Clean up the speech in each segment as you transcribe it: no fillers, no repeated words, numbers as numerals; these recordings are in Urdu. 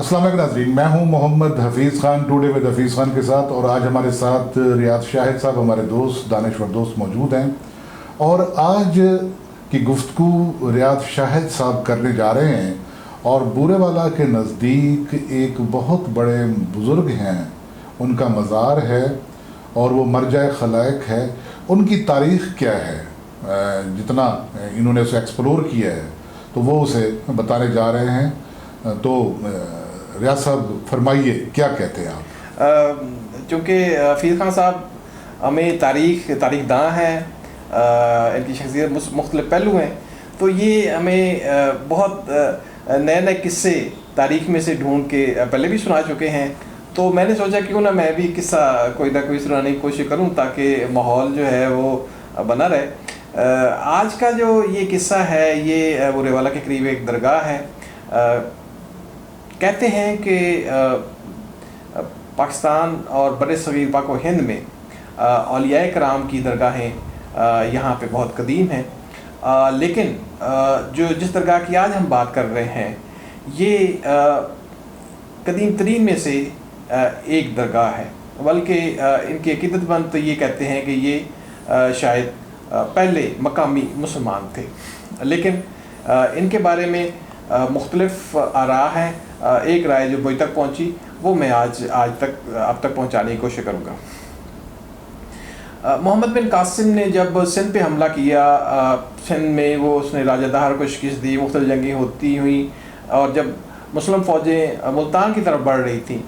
السلام علیکم ناظرین، میں ہوں محمد حفیظ خان، ٹوڈے ود حفیظ خان کے ساتھ، اور آج ہمارے ساتھ ریاض شاہد صاحب، ہمارے دوست، دانشور دوست موجود ہیں. اور آج کی گفتگو ریاض شاہد صاحب کرنے جا رہے ہیں، اور بورے والا کے نزدیک ایک بہت بڑے بزرگ ہیں، ان کا مزار ہے اور وہ مرجع خلائق ہے. ان کی تاریخ کیا ہے، جتنا انہوں نے اسے ایکسپلور کیا ہے تو وہ اسے بتانے جا رہے ہیں. تو ریاض صاحب فرمائیے، کیا کہتے ہیں آپ؟ چونکہ حفیظ خان صاحب ہمیں تاریخ داں ہیں، ان کی شخصیت مختلف پہلو ہیں، تو یہ ہمیں بہت نئے نئے قصے تاریخ میں سے ڈھونڈ کے پہلے بھی سنا چکے ہیں. تو میں نے سوچا کیوں نہ میں بھی قصہ کوئی نہ کوئی سنانے کی کوشش کروں تاکہ ماحول جو ہے وہ بنا رہے. آج کا جو یہ قصہ ہے یہ بورے والا کے قریب ایک درگاہ ہے. کہتے ہیں کہ پاکستان اور بر صغیر پاک و ہند میں اولیاء کرام کی درگاہیں یہاں پہ بہت قدیم ہیں، لیکن جس درگاہ کی آج ہم بات کر رہے ہیں یہ قدیم ترین میں سے ایک درگاہ ہے. بلکہ ان کے عقیدت مند تو یہ کہتے ہیں کہ یہ شاید پہلے مقامی مسلمان تھے، لیکن ان کے بارے میں مختلف آراء ہیں. ایک رائے جو مجھ تک پہنچی وہ میں آج تک آپ تک پہنچانے کی کوشش کروں گا. محمد بن قاسم نے جب سندھ پہ حملہ کیا، سندھ میں اس نے راجہ دہر کو شکست دی، مختلف جنگیں ہوتی ہوئیں، اور جب مسلم فوجیں ملتان کی طرف بڑھ رہی تھیں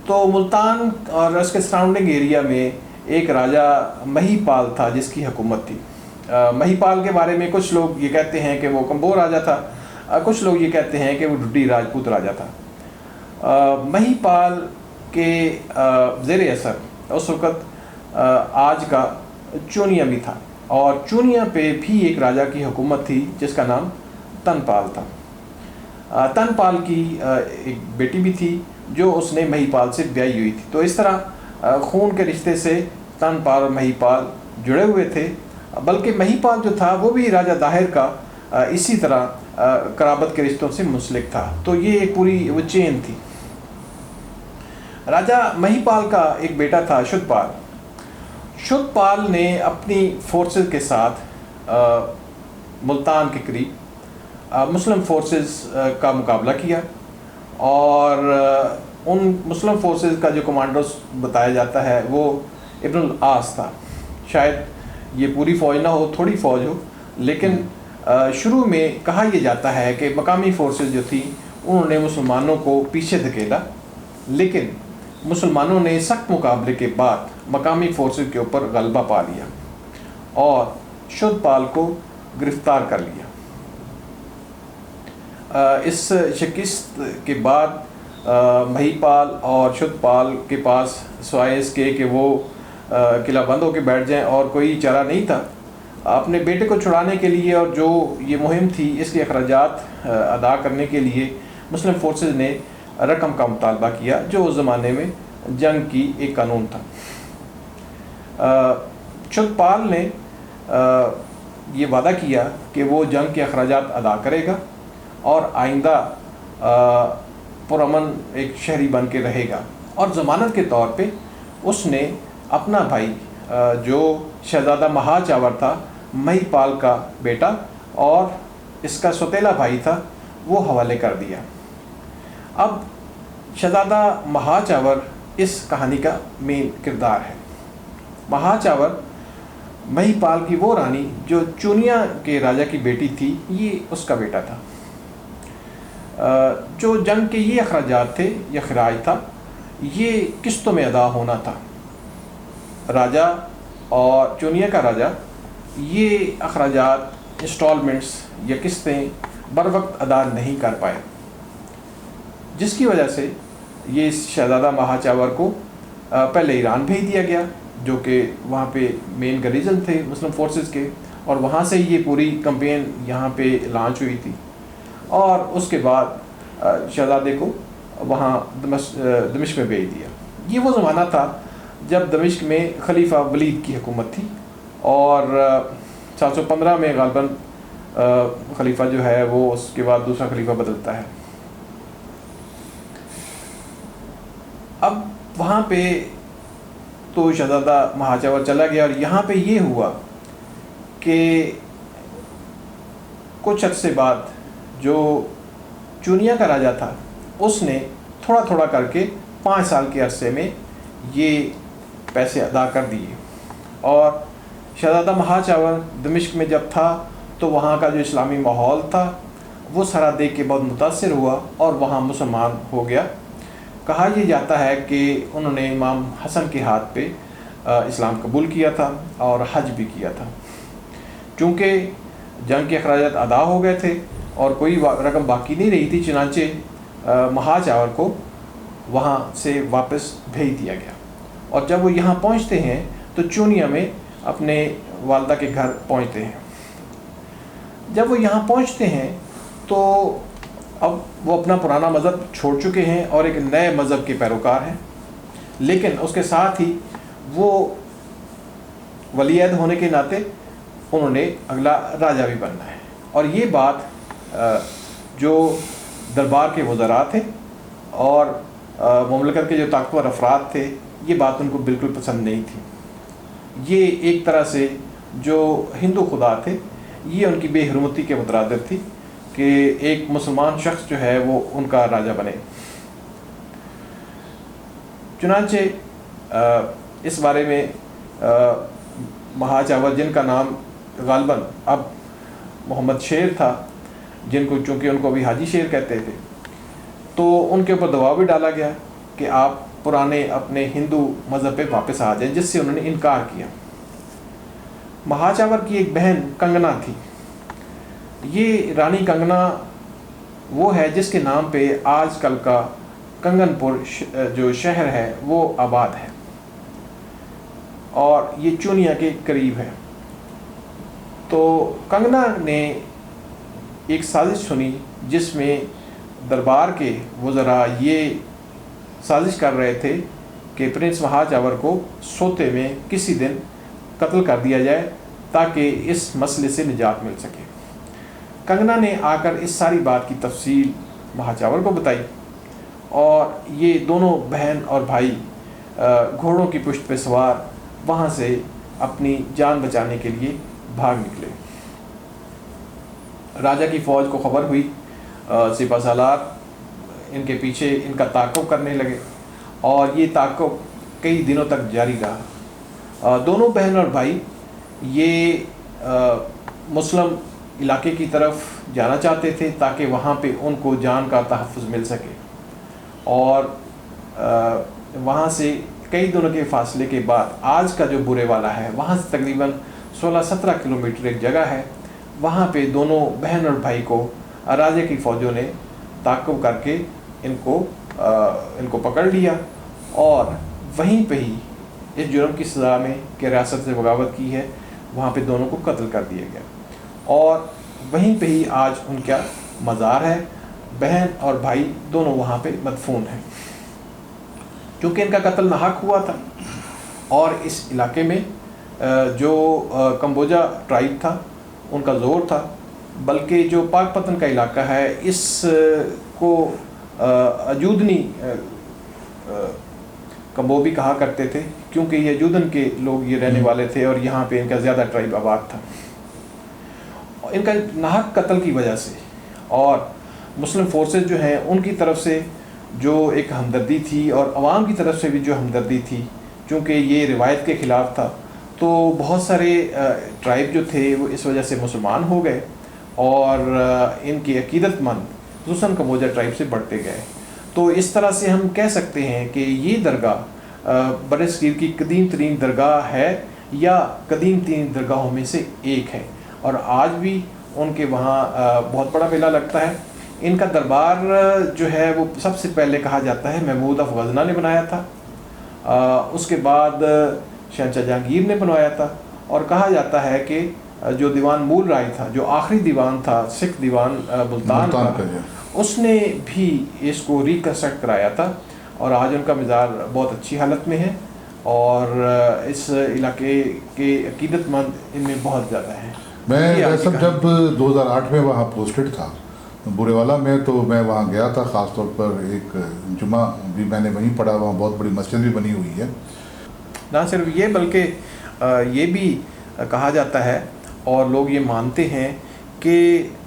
تو ملتان اور اس کے سراؤنڈنگ ایریا میں ایک راجہ مہی پال تھا جس کی حکومت تھی. مہی پال کے بارے میں کچھ لوگ یہ کہتے ہیں کہ وہ کمبو راجہ تھا، کچھ لوگ یہ کہتے ہیں کہ وہ ڈڈی راجپوت راجہ تھا. مہی پال کے زیر اثر اس وقت آج کا چونیا بھی تھا، اور چونیا پہ بھی ایک راجہ کی حکومت تھی جس کا نام تن پال تھا. تن پال کی ایک بیٹی بھی تھی جو اس نے مہی پال سے بیاہی ہوئی تھی. تو اس طرح خون کے رشتے سے تن پال اور مہی پال جڑے ہوئے تھے. بلکہ مہی پال جو تھا وہ بھی راجہ داہر کا اسی طرح قرابت کے رشتوں سے منسلک تھا. تو یہ ایک پوری وہ چین تھی. راجہ مہی پال کا ایک بیٹا تھا شد پال. شد پال نے اپنی فورسز کے ساتھ ملتان کے قریب مسلم فورسز کا مقابلہ کیا، اور ان مسلم فورسز کا جو کمانڈرز بتایا جاتا ہے وہ ابن العاص تھا. شاید یہ پوری فوج نہ ہو، تھوڑی فوج ہو، لیکن شروع میں کہا یہ جاتا ہے کہ مقامی فورسز جو تھی انہوں نے مسلمانوں کو پیچھے دھکیلا، لیکن مسلمانوں نے سخت مقابلے کے بعد مقامی فورسز کے اوپر غلبہ پا لیا اور شد پال کو گرفتار کر لیا. اس شکست کے بعد مہی پال اور شد پال کے پاس سوائے اس کے کہ وہ قلعہ بند ہو کے بیٹھ جائیں اور کوئی چارہ نہیں تھا. اپنے بیٹے کو چھڑانے کے لیے اور جو یہ مہم تھی اس کے اخراجات ادا کرنے کے لیے مسلم فورسز نے رقم کا مطالبہ کیا، جو اس زمانے میں جنگ کی ایک قانون تھا. شد پال نے یہ وعدہ کیا کہ وہ جنگ کے اخراجات ادا کرے گا اور آئندہ پرامن ایک شہری بن کے رہے گا. اور ضمانت کے طور پہ اس نے اپنا بھائی جو شہزادہ مہا چاور تھا، مہی پال کا بیٹا اور اس کا سوتیلا بھائی تھا، وہ حوالے کر دیا. اب شہزادہ مہا چاور اس کہانی کا مین کردار ہے. مہا چاور مہی پال کی وہ رانی جو چونیا کے راجہ کی بیٹی تھی، یہ اس کا بیٹا تھا. جو جنگ کے یہ اخراجات تھے، یہ خراج تھا، یہ قسطوں میں ادا ہونا تھا. راجہ اور چونیا کا راجہ یہ اخراجات انسٹالمنٹس یا قسطیں بر وقت ادا نہیں کر پائے، جس کی وجہ سے یہ شہزادہ مہا چاور کو پہلے ایران بھیج دیا گیا، جو کہ وہاں پہ مین گریزن تھے مسلم فورسز کے، اور وہاں سے یہ پوری کمپین یہاں پہ لانچ ہوئی تھی. اور اس کے بعد شہزادے کو وہاں دمشق میں بھیج دیا. یہ وہ زمانہ تھا جب دمشق میں خلیفہ ولید کی حکومت تھی، اور 715 میں غالباً خلیفہ جو ہے وہ اس کے بعد دوسرا خلیفہ بدلتا ہے. وہاں پہ تو شہزادہ مہاچاور چلا گیا، اور یہاں پہ یہ ہوا کہ کچھ عرصے بعد جو چونیا کا راجا تھا اس نے تھوڑا تھوڑا کر کے 5 سال کے عرصے میں یہ پیسے ادا کر دیے، اور شہزادہ مہاچاور دمشق میں جب تھا تو وہاں کا جو اسلامی ماحول تھا وہ سارا دیکھ کے بہت متاثر ہوا اور وہاں مسلمان ہو گیا۔ کہا یہ جاتا ہے کہ انہوں نے امام حسن کے ہاتھ پہ اسلام قبول کیا تھا اور حج بھی کیا تھا۔ چونکہ جنگ کے اخراجات ادا ہو گئے تھے اور کوئی رقم باقی نہیں رہی تھی، چنانچہ مہاچاور کو وہاں سے واپس بھیج دیا گیا، اور جب وہ یہاں پہنچتے ہیں تو چونیا میں اپنے والدہ کے گھر پہنچتے ہیں۔ جب وہ یہاں پہنچتے ہیں تو اب وہ اپنا پرانا مذہب چھوڑ چکے ہیں اور ایک نئے مذہب کے پیروکار ہیں، لیکن اس کے ساتھ ہی وہ ولی عہد ہونے کے ناطے انہوں نے اگلا راجا بھی بننا ہے، اور یہ بات جو دربار کے وزراء تھے اور مملکت کے جو طاقتور افراد تھے یہ بات ان کو بالکل پسند نہیں تھی۔ یہ ایک طرح سے جو ہندو خدا تھے یہ ان کی بے حرمتی کے مترادف تھی کہ ایک مسلمان شخص جو ہے وہ ان کا راجا بنے۔ چنانچہ اس بارے میں مہاچاور، جن کا نام غالباً اب محمد شیر تھا، جن کو چونکہ ان کو بھی حاجی شیر کہتے تھے، تو ان کے اوپر دباؤ بھی ڈالا گیا کہ آپ پرانے اپنے ہندو مذہب پہ واپس آ جائیں، جس سے انہوں نے انکار کیا۔ مہاچاور کی ایک بہن کنگنا تھی۔ یہ رانی کنگنا وہ ہے جس کے نام پہ آج کل کا کنگن پور جو شہر ہے وہ آباد ہے، اور یہ چونیا کے قریب ہے۔ تو کنگنا نے ایک سازش سنی جس میں دربار کے وزراء یہ سازش کر رہے تھے کہ پرنس مہاچاور کو سوتے میں کسی دن قتل کر دیا جائے تاکہ اس مسئلے سے نجات مل سکے۔ کنگنا نے آ کر اس ساری بات کی تفصیل مہاچاور کو بتائی، اور یہ دونوں بہن اور بھائی گھوڑوں کی پشت پہ سوار وہاں سے اپنی جان بچانے کے لیے بھاگ نکلے۔ راجا کی فوج کو خبر ہوئی، سپہ سالار ان کے پیچھے ان کا تعاقب کرنے لگے، اور یہ تعاقب کئی دنوں تک جاری رہا۔ دونوں بہن اور بھائی یہ مسلم علاقے کی طرف جانا چاہتے تھے تاکہ وہاں پہ ان کو جان کا تحفظ مل سکے، اور وہاں سے کئی دنوں کے فاصلے کے بعد آج کا جو برے والا ہے وہاں سے تقریباً 16-17 کلومیٹر ایک جگہ ہے، وہاں پہ دونوں بہن اور بھائی کو راجے کی فوجوں نے تعاقب کر کے ان کو پکڑ لیا، اور وہیں پہ ہی اس جرم کی سزا میں کہ ریاست سے بغاوت کی ہے وہاں پہ دونوں کو قتل کر دیا گیا، اور وہیں پہ ہی آج ان کا مزار ہے۔ بہن اور بھائی دونوں وہاں پہ مدفون ہیں۔ چونکہ ان کا قتل ناحق ہوا تھا، اور اس علاقے میں جو کمبوجا ٹرائب تھا ان کا زور تھا، بلکہ جو پاک پتن کا علاقہ ہے اس کو اجودنی کمبو بھی کہا کرتے تھے، کیونکہ یہ اجودن کے لوگ یہ رہنے والے تھے اور یہاں پہ ان کا زیادہ ٹرائب آباد تھا۔ ان کا ناحق قتل کی وجہ سے اور مسلم فورسز جو ہیں ان کی طرف سے جو ایک ہمدردی تھی اور عوام کی طرف سے بھی جو ہمدردی تھی، چونکہ یہ روایت کے خلاف تھا، تو بہت سارے ٹرائب جو تھے وہ اس وجہ سے مسلمان ہو گئے اور ان کی عقیدت مند خصوصاً کمبوجا ٹرائب سے بڑھتے گئے۔ تو اس طرح سے ہم کہہ سکتے ہیں کہ یہ درگاہ برصغیر کی قدیم ترین درگاہ ہے یا قدیم ترین درگاہوں میں سے ایک ہے، اور آج بھی ان کے وہاں بہت بڑا میلہ لگتا ہے۔ ان کا دربار جو ہے وہ سب سے پہلے کہا جاتا ہے محمود آف غزنہ نے بنایا تھا، اس کے بعد شہنشاہ جہانگیر نے بنوایا تھا، اور کہا جاتا ہے کہ جو دیوان مول رائے تھا، جو آخری دیوان تھا سکھ دیوان ملتان کا، اس نے بھی اس کو ریکنسٹرکٹ کرایا تھا، اور آج ان کا مزار بہت اچھی حالت میں ہے، اور اس علاقے کے عقیدت مند ان میں بہت زیادہ ہیں۔ میں جب 2008 میں وہاں پوسٹڈ تھا برے والا میں، تو میں وہاں گیا تھا، خاص طور پر ایک جمعہ بھی میں نے وہیں پڑھا، وہاں بہت بڑی مسجد بھی بنی ہوئی ہے۔ نہ صرف یہ بلکہ یہ بھی کہا جاتا ہے اور لوگ یہ مانتے ہیں کہ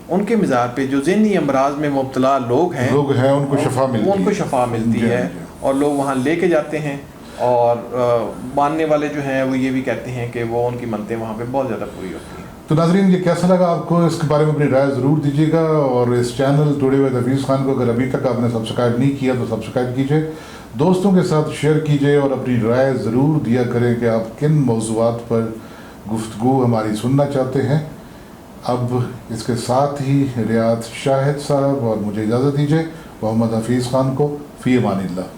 ان کے مزار پہ جو ذہنی امراض میں مبتلا لوگ ہیں ان کو شفا ملتی ہے، ان کو شفا ملتی ہے، اور لوگ وہاں لے کے جاتے ہیں، اور ماننے والے جو ہیں وہ یہ بھی کہتے ہیں کہ وہ ان کی منتیں وہاں پہ بہت زیادہ پوری ہوتی ہیں۔ تو ناظرین، یہ کیسا لگا آپ کو؟ اس کے بارے میں اپنی رائے ضرور دیجیے گا، اور اس channel today with Hafeez Khan کو اگر ابھی تک آپ نے سبسکرائب نہیں کیا تو سبسکرائب کیجیے، دوستوں کے ساتھ شیئر کیجیے، اور اپنی رائے ضرور دیا کریں کہ آپ کن موضوعات پر گفتگو ہماری سننا چاہتے ہیں۔ اب اس کے ساتھ ہی ریاض شاہد صاحب اور مجھے اجازت دیجیے، محمد حفیظ خان کو فی امان اللہ۔